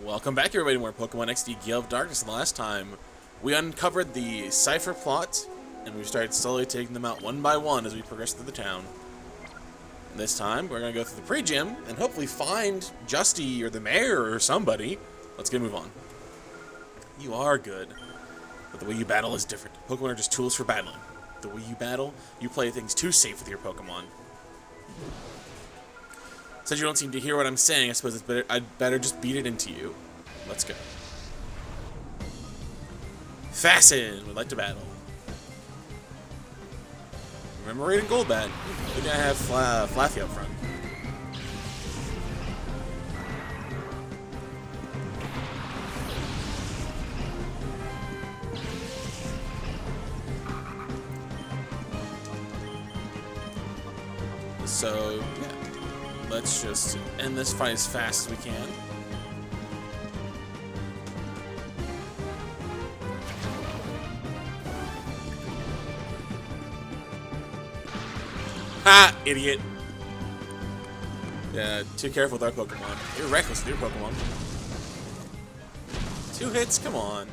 Welcome back, everybody, to more Pokemon XD Gale of Darkness. And the last time, we uncovered the Cipher plot, and we started slowly taking them out one by one as we progressed through the town. And this time, we're going to go through the pre-gym and hopefully find Justy or the mayor or somebody. Let's get a move on. You are good, but the way you battle is different. Pokemon are just tools for battling. The way you battle, you play things too safe with your Pokemon. Since you don't seem to hear what I'm saying, I suppose it's better. I'd better just beat it into you. Let's go. Fasten! Would like to battle. Remember raiding Golbat. Good guy have Flaffy up front. So, yeah. Let's just end this fight as fast as we can. Ha! Idiot! Yeah, too careful with our Pokemon. You're reckless with your Pokemon. 2 hits? Come on.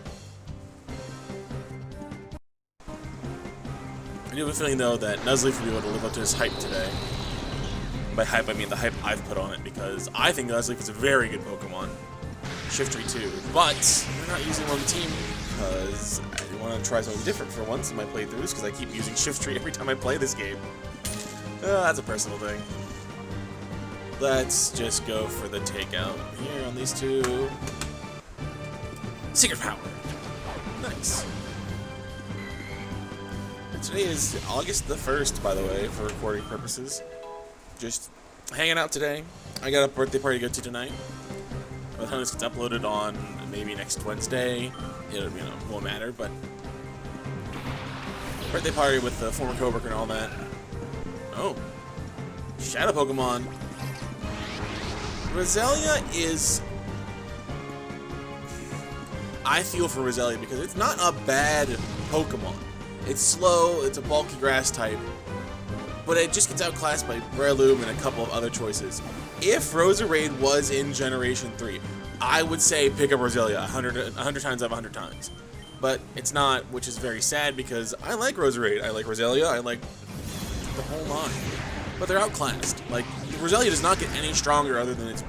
I do have a feeling, though, that Nuzleaf will be able to live up to his hype today. By hype, I mean the hype I've put on it, because I think Nuzleaf is a very good Pokemon. Shiftry too, but we're not using him on the team because I want to try something different for once in my playthroughs, because I keep using Shiftry every time I play this game. That's a personal thing. Let's just go for the takeout here on these two. Secret Power. Nice. And today is August the 1st, by the way, for recording purposes. Just hanging out today. I got a birthday party to go to tonight. By the time this gets uploaded on maybe next Wednesday, it won't matter, but birthday party with the former coworker and all that. Oh, Shadow Pokemon. Roselia is... I feel for Roselia because it's not a bad Pokemon. It's slow, it's a bulky grass type, but it just gets outclassed by Breloom and a couple of other choices. If Roserade was in Generation 3, I would say pick up Roselia 100 times out of 100 times. But it's not, which is very sad because I like Roserade, I like Roselia, I like the whole line. But they're outclassed. Like, Roselia does not get any stronger other than its,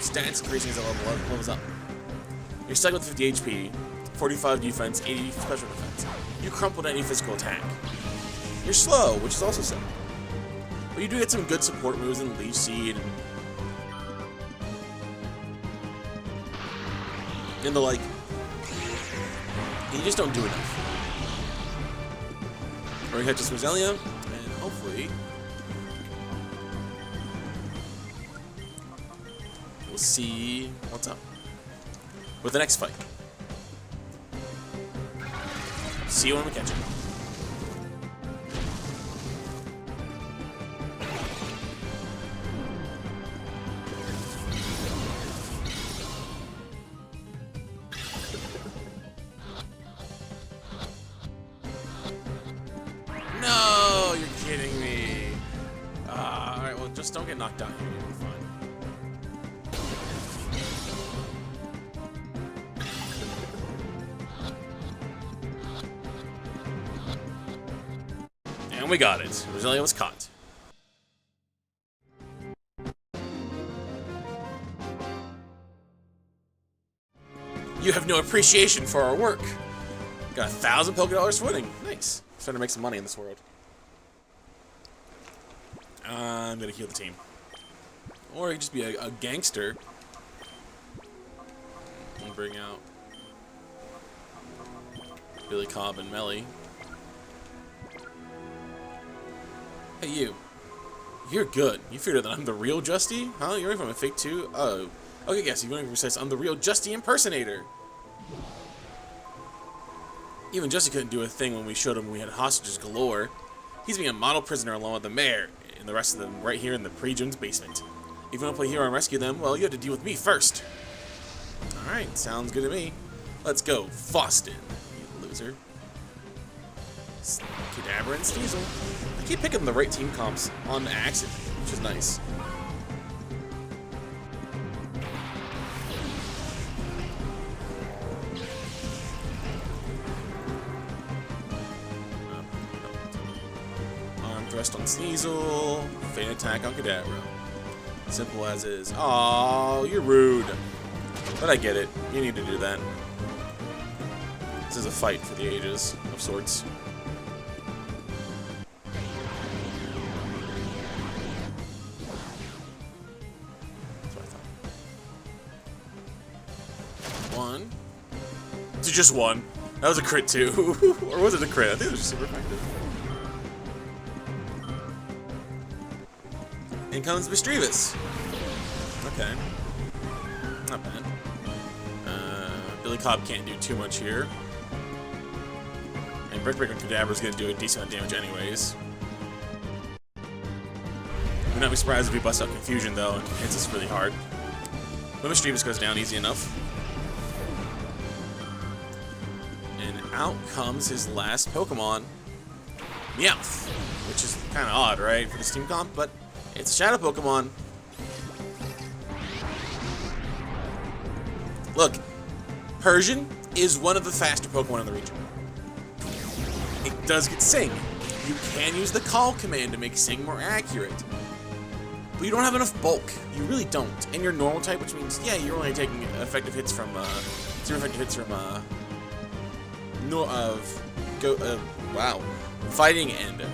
stats increasing as it levels up. You're stuck with 50 HP, 45 defense, 80 special defense. You crumpled any physical attack. You're slow, which is also sad. But you do get some good support moves in Leaf Seed and the like. You just don't do enough. We're gonna catch this Roselia, and hopefully we'll see what's up with the next fight. See you when we catch it. No, you're kidding me. Alright, well, just don't get knocked out here. You'll be fine. And we got it. Roselia was caught. You have no appreciation for our work. Got 1,000 Pokédollars for winning. Nice. Starting to make some money in this world. I'm gonna heal the team. Or he could just be a gangster. And bring out Billy Cobb and Melly. Hey, you. You're good. You figured out that I'm the real Justy? Huh? You're from a fake too? Oh. Okay, yes, you want to be precise. I'm the real Justy impersonator. Even Justy couldn't do a thing when we showed him we had hostages galore. He's being a model prisoner along with the mayor and the rest of them right here in the pre-gym's basement. If you want to play hero and rescue them, well, you have to deal with me first. Alright, sounds good to me. Let's go, Faustin, you loser. Kadabra and Sneasel. I keep picking the right team comps on accident, which is nice. Thrust on Sneasel, Feint Attack on Kadabra. Simple as is. Oh, you're rude. But I get it. You need to do that. This is a fight for the ages, of sorts. That's what I thought. One. It's just one. That was a crit too. Or was it a crit? I think it was just super effective. In comes Misdreavus. Okay. Not bad. Billy Cobb can't do too much here. And Brick Breaker Kadabra is going to do a decent amount of damage anyways. Would not be surprised if he busts out Confusion though and hits us really hard. But Misdreavus goes down easy enough. And out comes his last Pokemon, Meowth. Which is kind of odd, right, for this team comp, but it's a Shadow Pokemon. Look, Persian is one of the faster Pokemon in the region. It does get Sing. You can use the call command to make Sing more accurate. But you don't have enough bulk. You really don't. And you're normal type, which means, yeah, you're only taking effective hits from, zero effective hits from, wow. Fighting and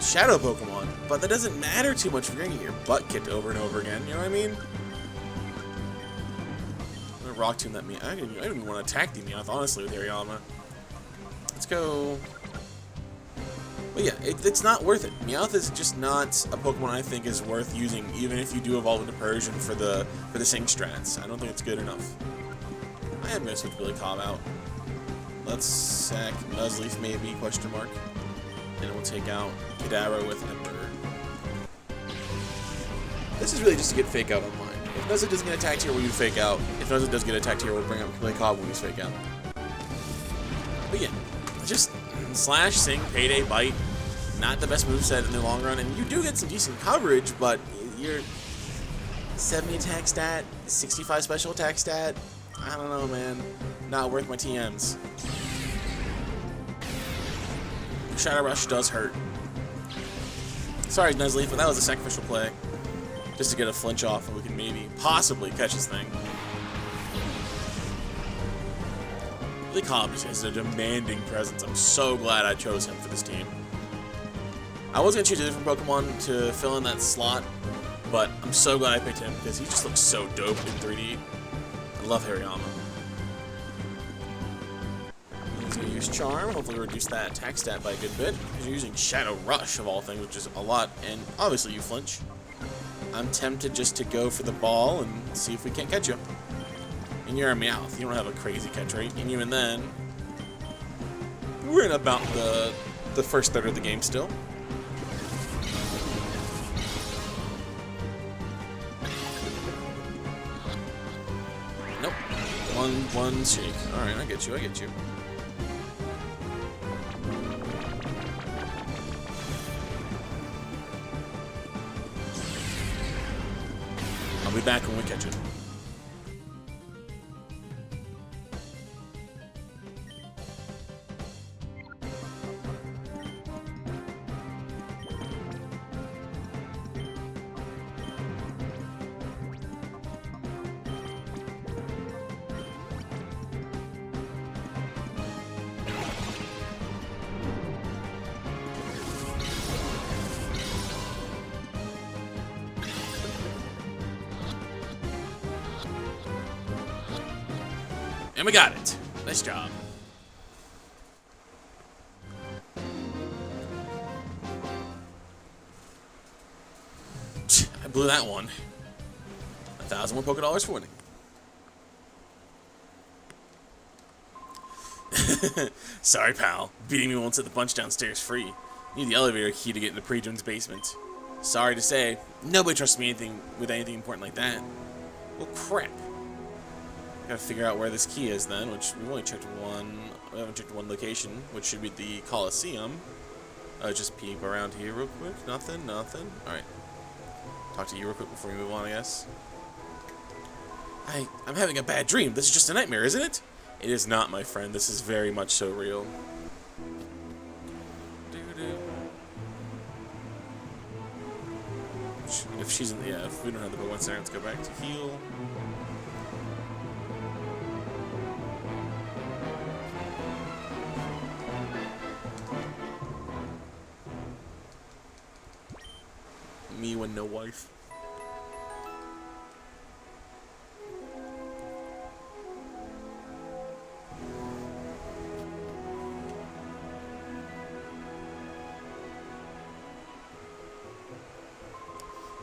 Shadow Pokemon. But that doesn't matter too much if you're gonna get your butt kicked over and over again, you know what I mean? Rock Tomb that I didn't even want to attack the Meowth, honestly, with Hariyama. Let's go. But yeah, it's not worth it. Meowth is just not a Pokemon I think is worth using, even if you do evolve into Persian for the Sing strats. I don't think it's good enough. I am gonna switch Billy Cobb out. Let's sack Nuzleaf maybe, question mark. And we'll take out Kadabra with Ember. This is really just to get Fake Out online. If Nuzleaf doesn't get attacked here, we'll use Fake Out. If Nuzleaf does get attacked here, we'll bring up Billy Cobb, we'll use Fake Out. But yeah, just Slash, Sing, Payday, Bite. Not the best moveset in the long run, and you do get some decent coverage, but your 70 attack stat, 65 special attack stat, I don't know, man. Not worth my TMs. Shadow Rush does hurt. Sorry, Nuzleaf, but that was a sacrificial play. Just to get a flinch off, and we can maybe, possibly catch this thing. Billy Cobb just has a demanding presence. I'm so glad I chose him for this team. I was going to choose a different Pokemon to fill in that slot, but I'm so glad I picked him because he just looks so dope in 3D. I love Hariyama. He's going to use Charm, hopefully reduce that attack stat by a good bit. He's using Shadow Rush of all things, which is a lot, and obviously you flinch. I'm tempted just to go for the ball and see if we can't catch you. And you're a Meowth. You don't have a crazy catch rate. And even then, we're in about the first third of the game still. Nope. One shake. Alright, I get you, I get you. I'll be back when we catch it. And we got it. Nice job. I blew that one. 1,000 more Pokédollars for winning. Sorry, pal. Beating me won't set the bunch downstairs free. Need the elevator key to get into Pre-Jones' basement. Sorry to say, nobody trusts me with anything important like that. Well, crap. Gotta figure out where this key is then, which we've only checked one. We haven't checked one location, which should be the Coliseum. Just peep around here real quick. Nothing, nothing. Alright. Talk to you real quick before we move on, I guess. I'm having a bad dream. This is just a nightmare, isn't it? It is not, my friend. This is very much so real. If she's in, yeah, if we don't have the Pokemon Center, let's go back to heal. Me when no wife.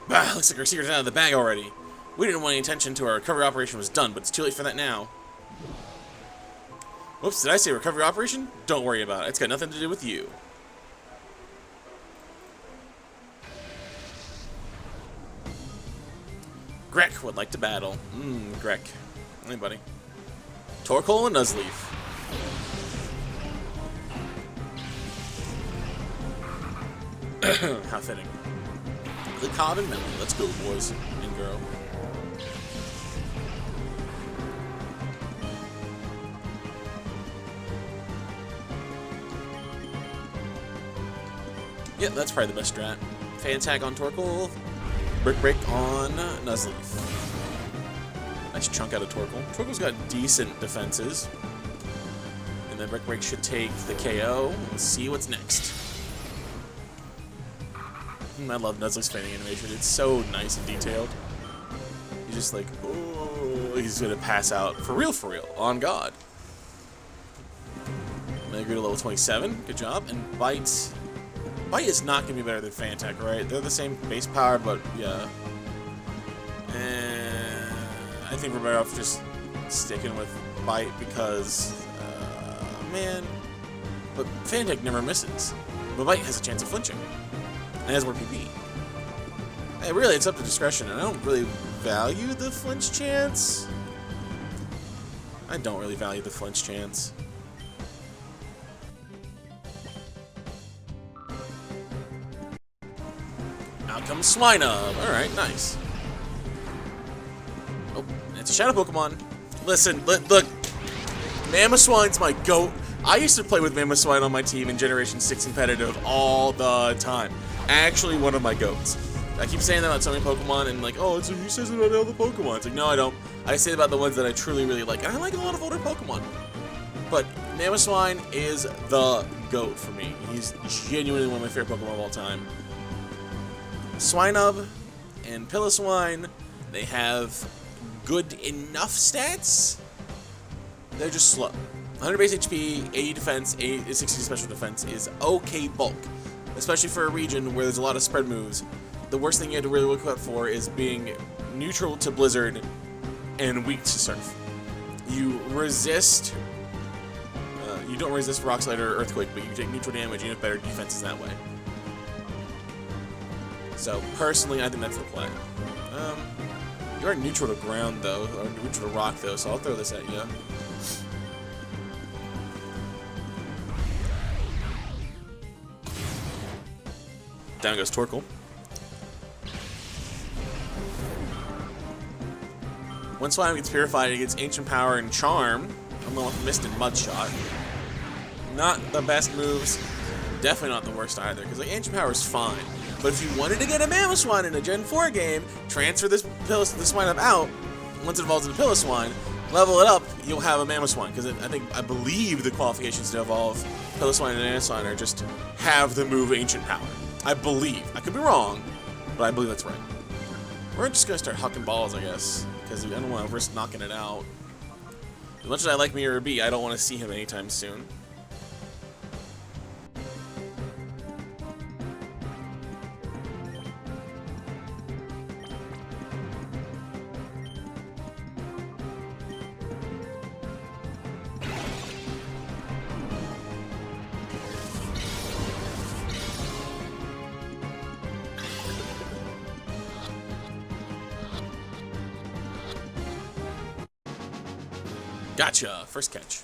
Bah, looks like our secret's out of the bag already. We didn't want any attention to our recovery operation was done, but it's too late for that now. Whoops, did I say recovery operation? Don't worry about it. It's got nothing to do with you. Grek would like to battle. Grek. Anybody? Torkoal and Nuzleaf. How fitting. The Cobb and Melon. Let's go, boys and girl. Yep, that's probably the best strat. Phenac on Torkoal. Brick Break on Nuzleaf. Nice chunk out of Torkoal. Torkoal's got decent defenses. And then Brick Break should take the KO. Let's see what's next. I love Nuzleaf's fanning animation. It's so nice and detailed. He's just like, oh, he's gonna pass out for real, on God. Then go to level 27. Good job. And Bite. Bite is not gonna be better than Phenac, right? They're the same base power, but yeah. And I think we're better off just sticking with Bite because, man. But Phenac never misses. But Bite has a chance of flinching. And has more PP. Hey, really, it's up to discretion, and I don't really value the flinch chance. I don't really value the flinch chance. Out comes Swinub. Alright, nice. Oh, it's a shadow Pokemon. Listen, look. Mamoswine's my GOAT. I used to play with Mamoswine on my team in Generation 6 competitive all the time. Actually, one of my GOATs. I keep saying that about so many Pokemon, and like, oh, he says it about all the Pokemon. It's like, no, I don't. I say it about the ones that I truly, really like. And I like a lot of older Pokemon. But Mamoswine is the GOAT for me. He's genuinely one of my favorite Pokemon of all time. Swinub and Piloswine, they have good enough stats. They're just slow. 100 base HP, 80 defense, 60 special defense is okay bulk. Especially for a region where there's a lot of spread moves. The worst thing you have to really look out for is being neutral to Blizzard and weak to Surf. You resist... you don't resist Rock Slide or Earthquake, but you take neutral damage and you have better defenses that way. So, personally, I think that's the play. You are neutral to ground, though, or neutral to rock, though, so I'll throw this at you. Down goes Torkoal. Once Swine gets purified, it gets Ancient Power and Charm, along with Mist and Mud Shot. Not the best moves. Definitely not the worst either, because like, Ancient Power is fine. But if you wanted to get a Mamoswine in a Gen 4 game, transfer this Swinub out. Once it evolves into Piloswine, level it up, you'll have a Mamoswine. Because I believe the qualifications to evolve Piloswine and Mamoswine are just have the move Ancient Power. I believe. I could be wrong, but I believe that's right. We're just gonna start hucking balls, I guess, because I don't want to risk knocking it out. As much as I like Mirror B, I don't want to see him anytime soon. Gotcha! First catch.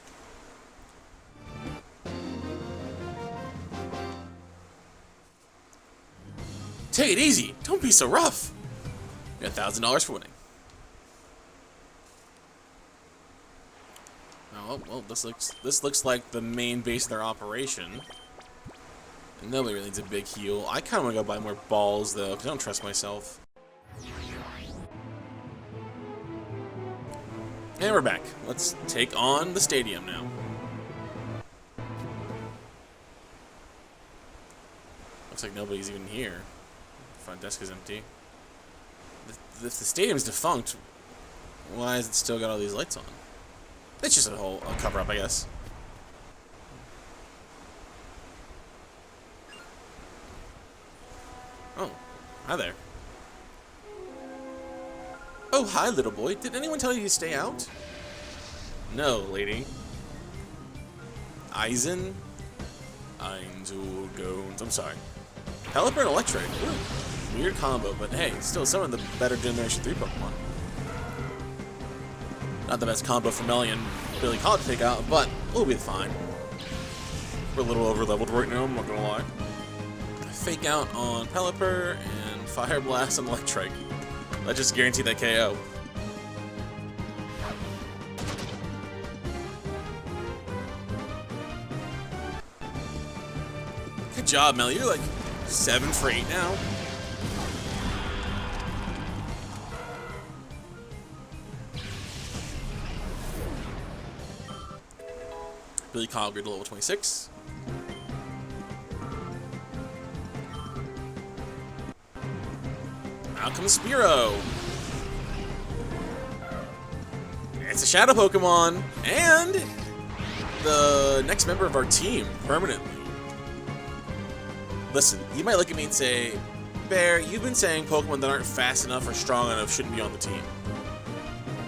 Take it easy. Don't be so rough. You got $1,000 for winning. Oh well, this looks like the main base of their operation. And nobody really needs a big heal. I kind of want to go buy more balls though, because I don't trust myself. And we're back. Let's take on the stadium now. Looks like nobody's even here. The front desk is empty. If the stadium's defunct, why has it still got all these lights on? It's just a cover-up, I guess. Oh, hi there. Oh, hi, little boy. Did anyone tell you to stay out? No, lady. Eisen? Einzulgones. I'm sorry. Pelipper and Electric. Ooh, weird combo, but hey, still some of the better Generation 3 Pokemon. Not the best combo for Melly and Billy Cobb to take out, but we'll be fine. We're a little over-leveled right now, I'm not gonna lie. Fake out on Pelipper and Fire Blast on Electric. That just guaranteed that KO. Good job, Melly. You're like 7 for 8 now. Billy Cobb to level 26. Out comes Spearow. It's a Shadow Pokemon, and the next member of our team, permanently. Listen, you might look at me and say, Bear, you've been saying Pokemon that aren't fast enough or strong enough shouldn't be on the team.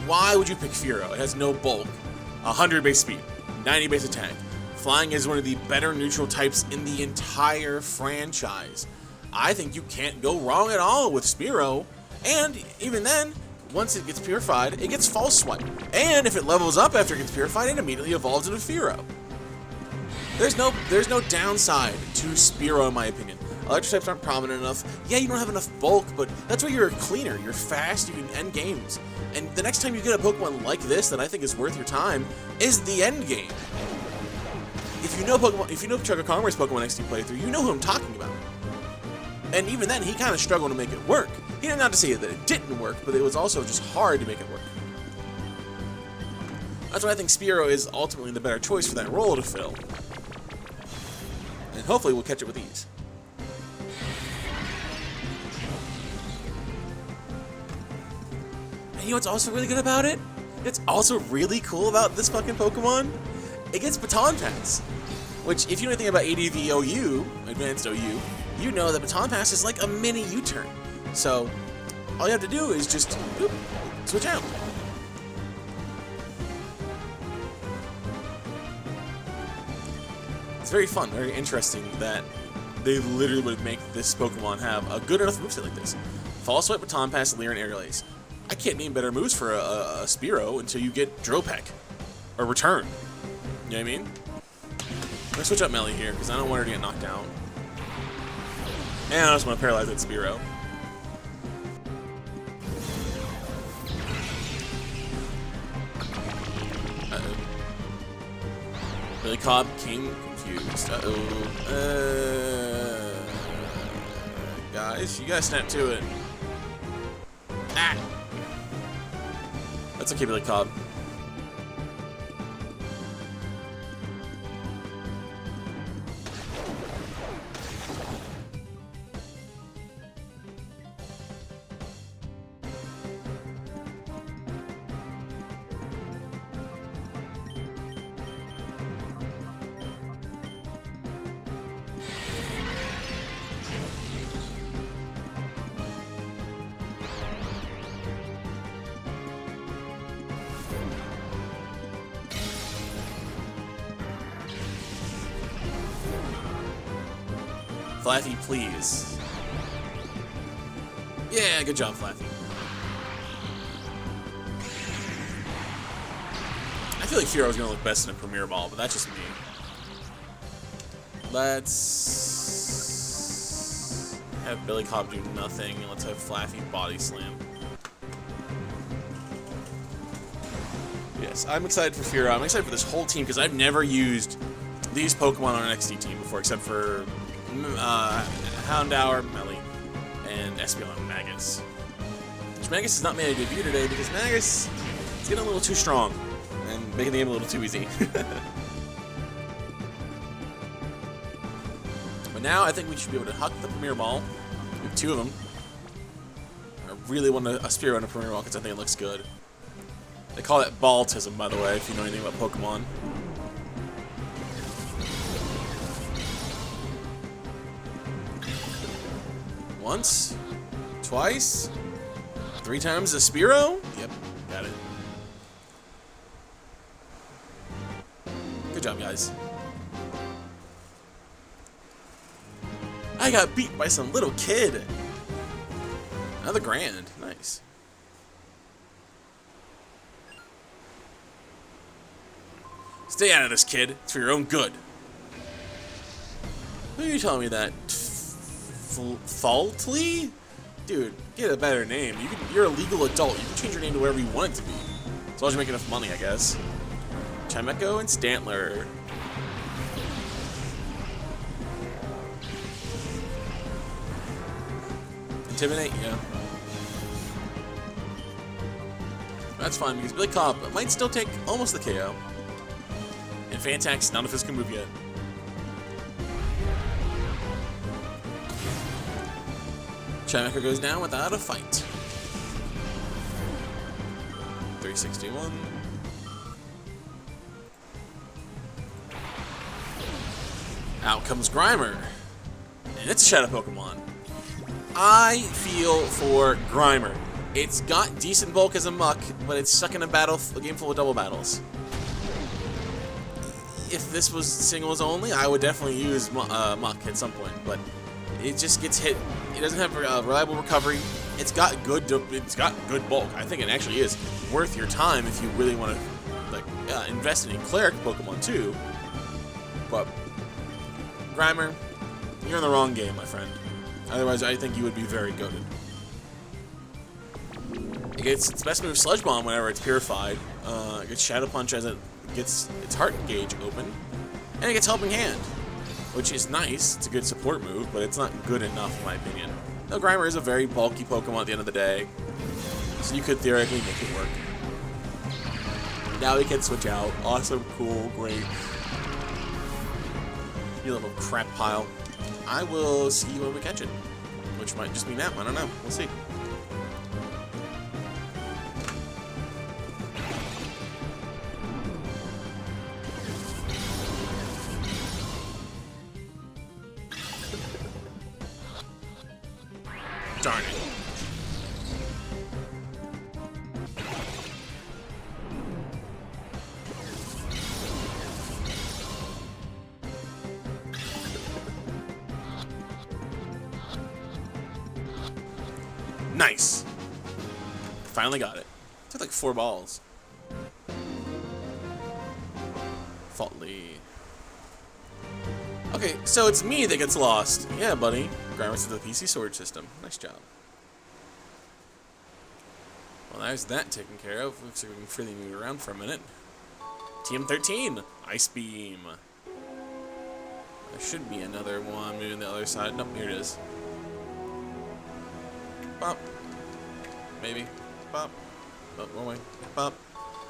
Why would you pick Fearow? It has no bulk, 100 base speed, 90 base attack. Flying is one of the better neutral types in the entire franchise. I think you can't go wrong at all with Spearow, and even then, once it gets purified, it gets False Swipe. And if it levels up after it gets purified, it immediately evolves into Fearow. There's no downside to Spearow, in my opinion. Electric types aren't prominent enough. Yeah, you don't have enough bulk, but that's why you're cleaner. You're fast, you can end games. And the next time you get a Pokemon like this that I think is worth your time is the end game. If you know Chuck Conway's Pokemon XD playthrough, you know who I'm talking about. And even then, he kind of struggled to make it work. He didn't have to say that it didn't work, but it was also just hard to make it work. That's why I think Spearow is ultimately the better choice for that role to fill. And hopefully we'll catch it with ease. And you know what's also really good about it? It's also really cool about this fucking Pokemon? It gets Baton Pass. Which, if you know anything about ADV OU, Advanced OU, you know that Baton Pass is like a mini U-turn. So, all you have to do is just, whoop, switch out. It's very fun, very interesting that they literally would make this Pokemon have a good enough moveset like this. False Swipe, Baton Pass, Leer, and Aerial Ace. I can't name better moves for a Spearow until you get Dropek. Or Return. You know what I mean? I'm gonna switch up Melly here, because I don't want her to get knocked down. And I just want to paralyze that Spearow. Uh-oh. Billy Cobb, King, confused. Guys, you gotta snap to it. Ah! That's okay, Billy Cobb. Flaffy, please. Yeah, good job, Flaffy. I feel like Fearow's gonna look best in a Premier Ball, but that's just me. Let's have Billy Cobb do nothing, and let's have Flaffy Body Slam. Yes, I'm excited for Fearow. I'm excited for this whole team, because I've never used these Pokemon on an XD team before, except for Houndour, Melly, and Espeon and Magus. Which Magus has not made a debut today because Magus is It's getting a little too strong and making the game a little too easy. But now I think we should be able to huck the Premier Ball. We have 2 of them. I really want a Spear on a Premier Ball because I think it looks good. They call it Ballism, by the way, if you know anything about Pokemon. Once, twice, 3 times the Spearow? Yep, got it. Good job, guys. I got beat by some little kid. Another grand. Nice. Stay out of this, kid. It's for your own good. Who are you telling me that? Faultly? Dude, get a better name. You're a legal adult. You can change your name to whatever you want it to be. As long as you make enough money, I guess. Chimecho and Stantler. Intimidate? Yeah. That's fine because Billy Cobb might still take almost the KO. And Phenac's none of his can move yet. Chimecho goes down without a fight. 361. Out comes Grimer. And it's a Shadow Pokemon. I feel for Grimer. It's got decent bulk as a Muck, but it's stuck in a game full of double battles. If this was singles only, I would definitely use Muck at some point, but it just gets hit. It doesn't have reliable recovery. It's got good bulk. I think it actually is worth your time if you really want to invest in a Cleric Pokemon too. But Grimer, you're in the wrong game, my friend. Otherwise, I think you would be very goated. It gets its best move, Sludge Bomb, whenever it's purified. It gets Shadow Punch as it gets its heart gauge open. And it gets Helping Hand, which is nice. It's a good support move, but it's not good enough, in my opinion. Now, Grimer is a very bulky Pokemon at the end of the day, so you could theoretically make it work. Now we can switch out. Awesome, cool, great. You little crap pile. I will see you when we catch it, which might just be now. I don't know. We'll see. Darn it. Nice. Finally got it. Took like 4 balls. Faultly. Okay, so it's me that gets lost. Yeah, buddy. Grimer's to the PC Sword system. Nice job. Well, there's that taken care of. Looks like we can freely move around for a minute. TM13. Ice Beam. There should be another one moving the other side. Nope, here it is. Bop. Maybe. Bop. Bop, one way. Bop.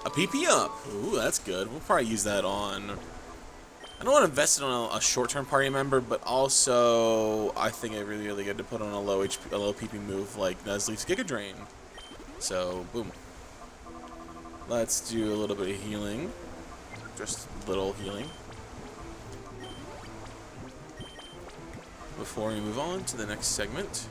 A PP up. Ooh, that's good. We'll probably use that on... I don't want to invest it on a short-term party member, but also I think it's really, really good to put on a low HP, a low PP move like Nuzleaf's Giga Drain. So, boom. Let's do a little bit of healing. Just little healing. Before we move on to the next segment.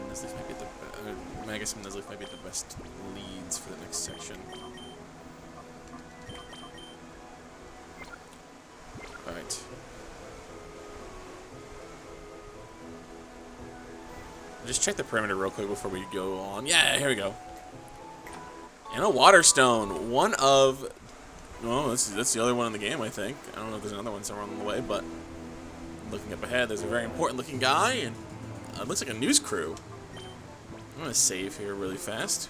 Nuzleaf might be I guess Nuzleaf might be the best leads for the next section. Alright. Just check the perimeter real quick before we go on. Yeah, here we go. And a Water Stone. One of... Well, that's the other one in the game, I think. I don't know if there's another one somewhere on the way, but... Looking up ahead, there's a very important looking guy, and it looks like a news crew. I'm gonna save here really fast.